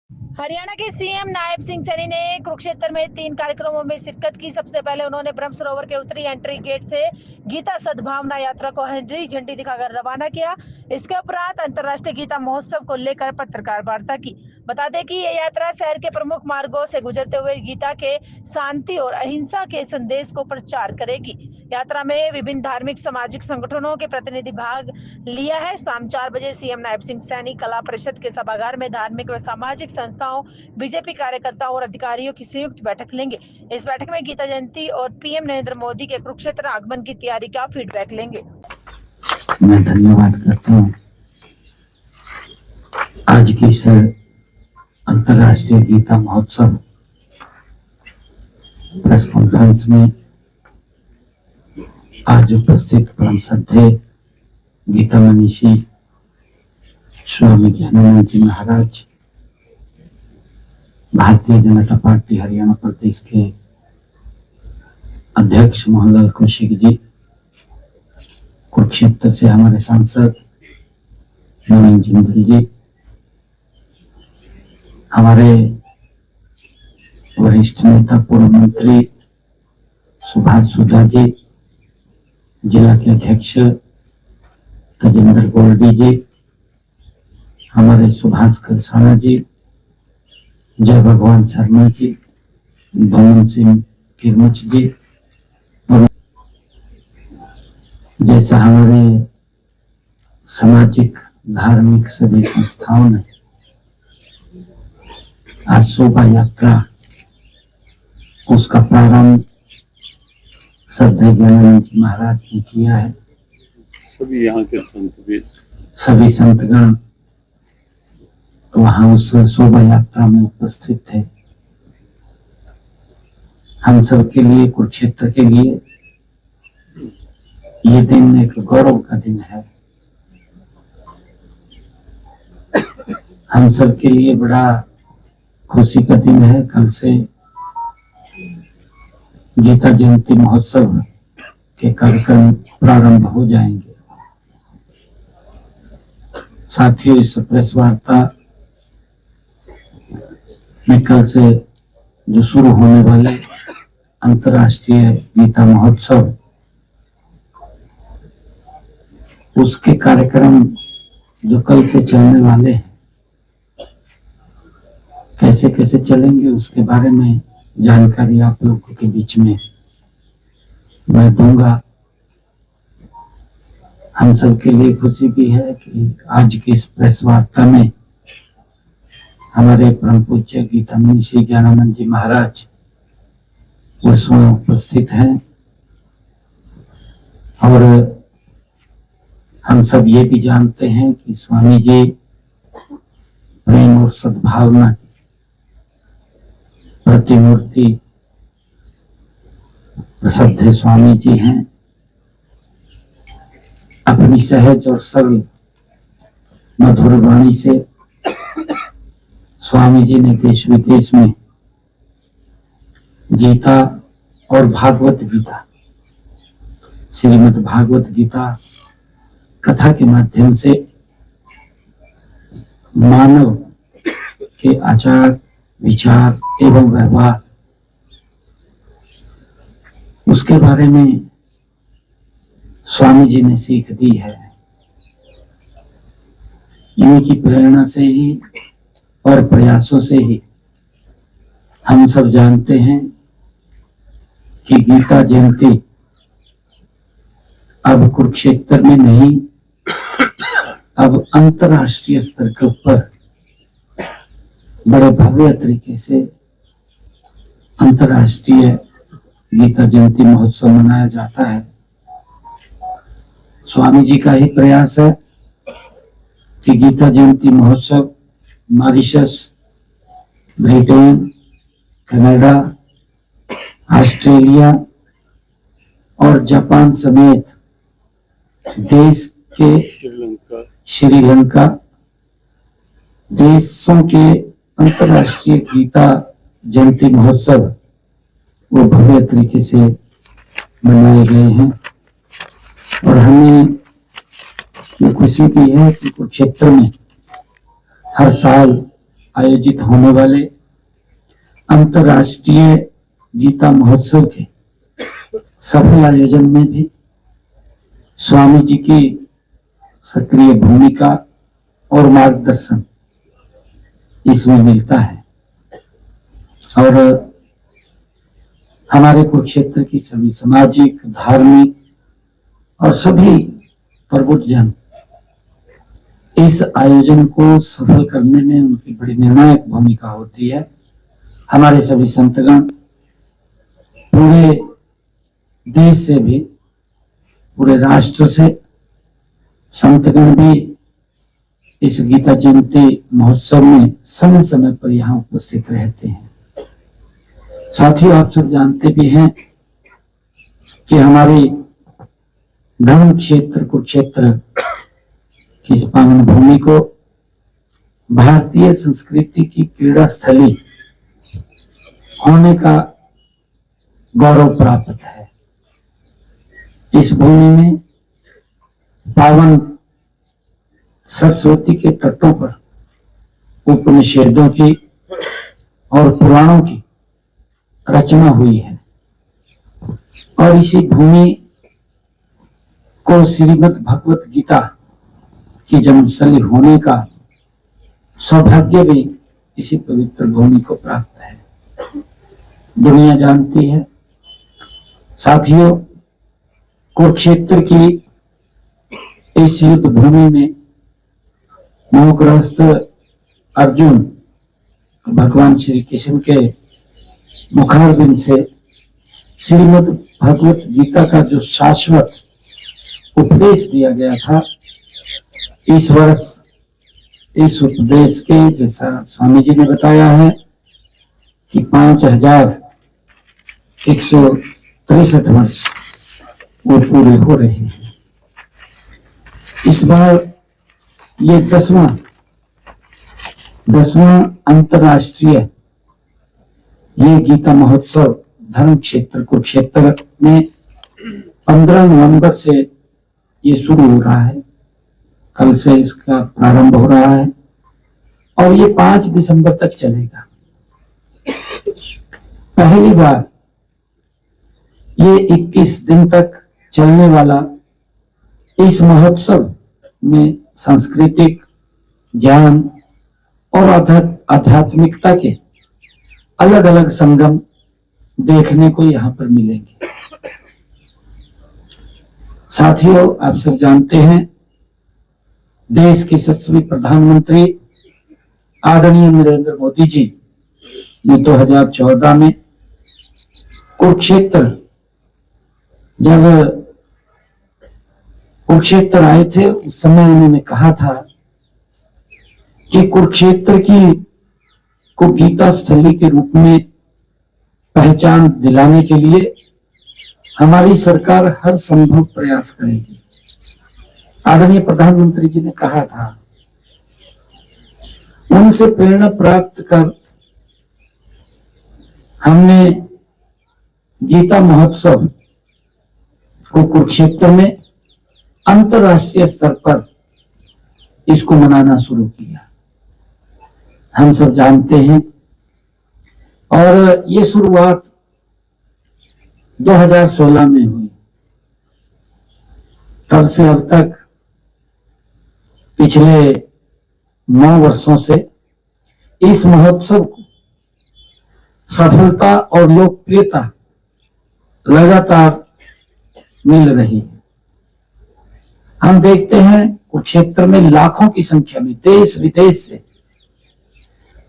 हरियाणा के सीएम नायब सिंह सैनी ने कुरुक्षेत्र में 3 कार्यक्रमों में शिरकत की। सबसे पहले उन्होंने ब्रह्म सरोवर के उत्तरी एंट्री गेट से गीता सद्भावना यात्रा को हरी झंडी दिखाकर रवाना किया। इसके उपरांत अंतर्राष्ट्रीय गीता महोत्सव को लेकर पत्रकार वार्ता की। बता दें कि ये यात्रा शहर के प्रमुख मार्गों से गुजरते हुए गीता के शांति और अहिंसा के संदेश को प्रचार करेगी। यात्रा में विभिन्न धार्मिक सामाजिक संगठनों के प्रतिनिधि भाग लिया है। शाम 4 बजे सीएम नायब सिंह सैनी कला परिषद के सभागार में धार्मिक व सामाजिक संस्थाओं, बीजेपी कार्यकर्ताओं और अधिकारियों की संयुक्त बैठक लेंगे। इस बैठक में गीता जयंती और पीएम नरेंद्र मोदी के कुरुक्षेत्र आगमन की तैयारी का फीडबैक लेंगे। मैं धन्यवाद करता हूँ। आज की इस अंतर्राष्ट्रीय गीता महोत्सव प्रेस कॉन्फ्रेंस में आज उपस्थित परम श्रद्धेय गीता मनीषी स्वामी ज्ञानानंद जी महाराज, भारतीय जनता पार्टी हरियाणा प्रदेश के अध्यक्ष मोहनलाल कौशिक जी, कुरुक्षेत्र से हमारे सांसद नवीन जिंदल जी, हमारे वरिष्ठ नेता पूर्व मंत्री सुभाष सुधा जी, जिला के अध्यक्ष तजेंद्र गोल्डी जी, हमारे सुभाष कलसाना जी, जय भगवान शर्मा जी, दोमन सिंह किरमच जी, और जैसा हमारे सामाजिक धार्मिक सभी संस्थाओं ने आज शोभा यात्रा उसका प्रारंभ श्रद्धेय ज्ञानानंद जी महाराज ने किया है। सभी यहाँ के संत भी, सभी संतगण तो वहां उस शोभा यात्रा में उपस्थित थे। हम सब के लिए, कुरुक्षेत्र के लिए ये दिन एक गौरव का दिन है। हम सब के लिए बड़ा खुशी का दिन है। कल से गीता जयंती महोत्सव के कार्यक्रम प्रारंभ हो जाएंगे। साथियों, इस प्रेस वार्ता में कल से जो शुरू होने वाले अंतर्राष्ट्रीय गीता महोत्सव, उसके कार्यक्रम जो कल से चलने वाले हैं, कैसे कैसे चलेंगे उसके बारे में जानकारी आप लोगों के बीच में मैं दूंगा। हम सब के लिए खुशी भी है कि आज की इस प्रेस वार्ता में हमारे परम पूज्य गीता मनीषी ज्ञानानंद जी महाराज वो स्वयं उपस्थित हैं। और हम सब ये भी जानते हैं कि स्वामी जी प्रेम और सद्भावना की प्रतिमूर्ति श्रद्धेय स्वामी जी हैं। अपनी सहज और सरल मधुर वाणी से स्वामी जी ने देश विदेश में गीता और भागवत गीता, श्रीमद् भागवत गीता कथा के माध्यम से मानव के आचार विचार एवं व्यवहार उसके बारे में स्वामी जी ने सीख दी है। इन्हीं की प्रेरणा से ही और प्रयासों से ही हम सब जानते हैं कि गीता जयंती अब कुरुक्षेत्र में नहीं, अब अंतर्राष्ट्रीय स्तर के ऊपर बड़े भव्य तरीके से अंतर्राष्ट्रीय गीता जयंती महोत्सव मनाया जाता है। स्वामी जी का ही प्रयास है कि गीता जयंती महोत्सव मॉरिशस, ब्रिटेन, कनाडा, ऑस्ट्रेलिया और जापान समेत देश के श्रीलंका देशों के अंतर्राष्ट्रीय गीता जयंती महोत्सव वो भव्य तरीके से मनाए गए हैं। और हमें ये खुशी भी है कि कुरुक्षेत्र में हर साल आयोजित होने वाले अंतर्राष्ट्रीय गीता महोत्सव के सफल आयोजन में भी स्वामी जी की सक्रिय भूमिका और मार्गदर्शन इसमें मिलता है। और हमारे कुरुक्षेत्र की सभी सामाजिक, धार्मिक और सभी प्रबुद्धजन इस आयोजन को सफल करने में उनकी बड़ी निर्णायक भूमिका होती है। हमारे सभी संतगण पूरे देश से भी, पूरे राष्ट्र से संतगण भी इस गीता जयंती महोत्सव में समय समय पर यहाँ उपस्थित रहते हैं। साथियों, आप सब जानते भी हैं कि हमारी धर्म क्षेत्र कुरुक्षेत्र की इस पावन भूमि को भारतीय संस्कृति की क्रीड़ा स्थली होने का गौरव प्राप्त है। इस भूमि में पावन सरस्वती के तटों पर उपनिषदों की और पुराणों की रचना हुई है और इसी भूमि को श्रीमद् भगवत गीता की जन्मस्थली होने का सौभाग्य भी इसी पवित्र भूमि को प्राप्त है। दुनिया जानती है साथियों, कुरुक्षेत्र की इस युद्ध भूमि में मोहग्रस्त अर्जुन भगवान श्री कृष्ण के मुखारबिंद से श्रीमद् भगवत गीता का जो शाश्वत उपदेश दिया गया था, इस वर्ष इस उपदेश के, जैसा स्वामी जी ने बताया है कि 5163 वर्ष वो पूरे हो रहे हैं। इस बार ये 10वां अंतर्राष्ट्रीय ये गीता महोत्सव धर्म क्षेत्र कुरुक्षेत्र में 15 नवंबर से ये शुरू हो रहा है। कल से इसका प्रारंभ हो रहा है और ये 5 दिसंबर तक चलेगा। पहली बार ये 21 दिन तक चलने वाला इस महोत्सव में सांस्कृतिक, ज्ञान और आध्यात्मिकता के अलग अलग संगम देखने को यहाँ पर मिलेंगे। साथियों, आप सब जानते हैं देश के यशस्वी प्रधानमंत्री आदरणीय नरेंद्र मोदी जी ने 2014 में जब कुरुक्षेत्र आए थे, उस समय उन्होंने कहा था कि कुरुक्षेत्र को गीता स्थली के रूप में पहचान दिलाने के लिए हमारी सरकार हर संभव प्रयास करेगी। आदरणीय प्रधानमंत्री जी ने कहा था, उनसे प्रेरणा प्राप्त कर हमने गीता महोत्सव को कुरुक्षेत्र में अंतर्राष्ट्रीय स्तर पर इसको मनाना शुरू किया। हम सब जानते हैं और ये शुरुआत 2016 में हुई। तब से अब तक पिछले 9 वर्षों से इस महोत्सव को सफलता और लोकप्रियता लगातार मिल रही है। हम देखते हैं कुरुक्षेत्र में लाखों की संख्या में देश विदेश से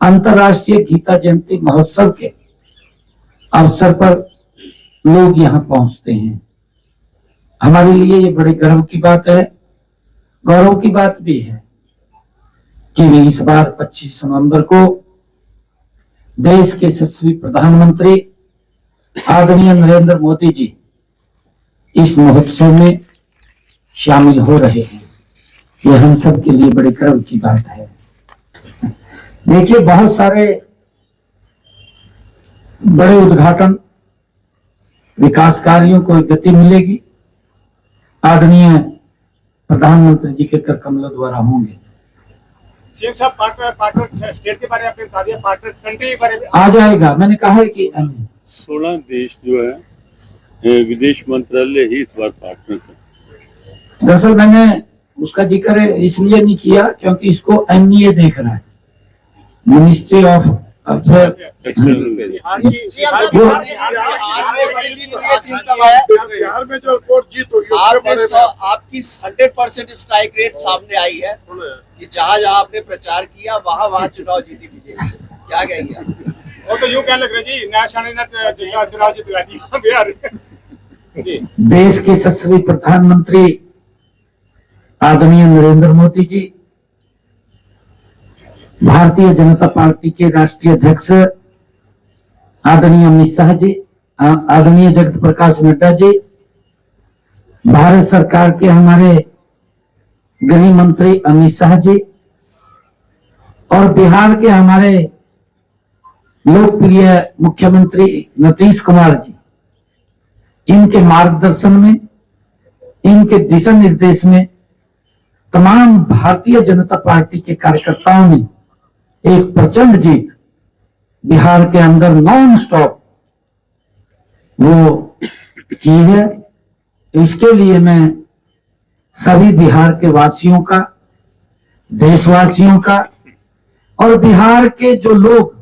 अंतर्राष्ट्रीय गीता जयंती महोत्सव के अवसर पर लोग यहाँ पहुंचते हैं। हमारे लिए ये बड़े गर्व की बात है, गौरव की बात भी है कि इस बार 25 नवंबर को देश के यशस्वी प्रधानमंत्री आदरणीय नरेंद्र मोदी जी इस महोत्सव में शामिल हो रहे हैं। ये हम सब के लिए बड़े गर्व की बात है। देखिए, बहुत सारे बड़े उद्घाटन, विकास कार्यों को गति मिलेगी, आदरणीय प्रधानमंत्री जी के कर कमलों द्वारा होंगे। सीएम साहब पार्टनर स्टेट के बारे में आपने बता दिया, पार्टनर कंट्री के बारे में आ जाएगा। मैंने कहा है कि 16 देश जो है विदेश मंत्रालय ही इस बार पार्टनर था। दरअसल मैंने उसका जिक्र इसलिए नहीं किया क्योंकि इसको एमईए देख रहा है, मिनिस्ट्री ऑफ अफेयर। बिहार में जो रिपोर्ट जीत हुई आपकी 100% स्ट्राइक रेट सामने आई है कि जहाँ जहाँ आपने प्रचार किया वहाँ चुनाव जीती बीजेपी, क्या कहेंगे आप? वो तो यूँ क्या लग रहा है जी, नया शानी ने चुनाव जितवा दिया बिहार में। देश के यशस्वी प्रधानमंत्री आदरणीय नरेंद्र मोदी जी, भारतीय जनता पार्टी के राष्ट्रीय अध्यक्ष आदरणीय अमित शाह जी, आदरणीय जगत प्रकाश नड्डा जी, भारत सरकार के हमारे गृह मंत्री अमित शाह जी और बिहार के हमारे लोकप्रिय मुख्यमंत्री नीतीश कुमार जी, इनके मार्गदर्शन में, इनके दिशा निर्देश में तमाम भारतीय जनता पार्टी के कार्यकर्ताओं ने एक प्रचंड जीत बिहार के अंदर नॉन स्टॉप वो की है। इसके लिए मैं सभी बिहार के वासियों का, देशवासियों का और बिहार के जो लोग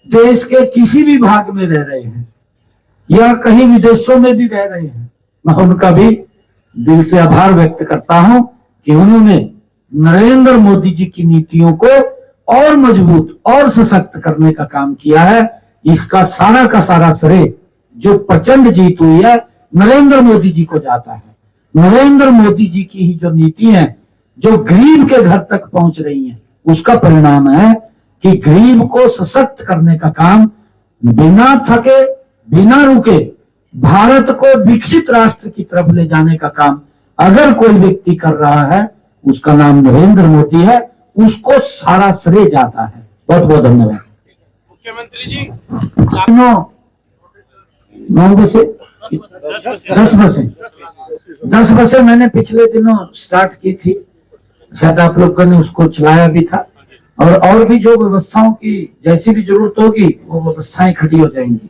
देश के किसी भी भाग में रह रहे हैं या कहीं विदेशों में भी रह रहे हैं, मैं उनका भी दिल से आभार व्यक्त करता हूं कि उन्होंने नरेंद्र मोदी जी की नीतियों को और मजबूत और सशक्त करने का काम किया है। इसका सारा का सारा श्रेय जो प्रचंड जीत हुई है नरेंद्र मोदी जी को जाता है। नरेंद्र मोदी जी की ही जो नीति है जो गरीब के घर तक पहुंच रही है, उसका परिणाम है कि गरीब को सशक्त करने का काम बिना थके, बिना रुके भारत को विकसित राष्ट्र की तरफ ले जाने का काम अगर कोई व्यक्ति कर रहा है, उसका नाम नरेंद्र मोदी है, उसको सारा श्रेय जाता है। बहुत बहुत धन्यवाद। मुख्यमंत्री जी 9 बजे 10 बजे मैंने पिछले दिनों स्टार्ट की थी, शायद आप लोगों ने उसको चलाया भी था, और भी जो व्यवस्थाओं की जैसी भी जरूरत होगी वो व्यवस्थाएं खड़ी हो जाएंगी।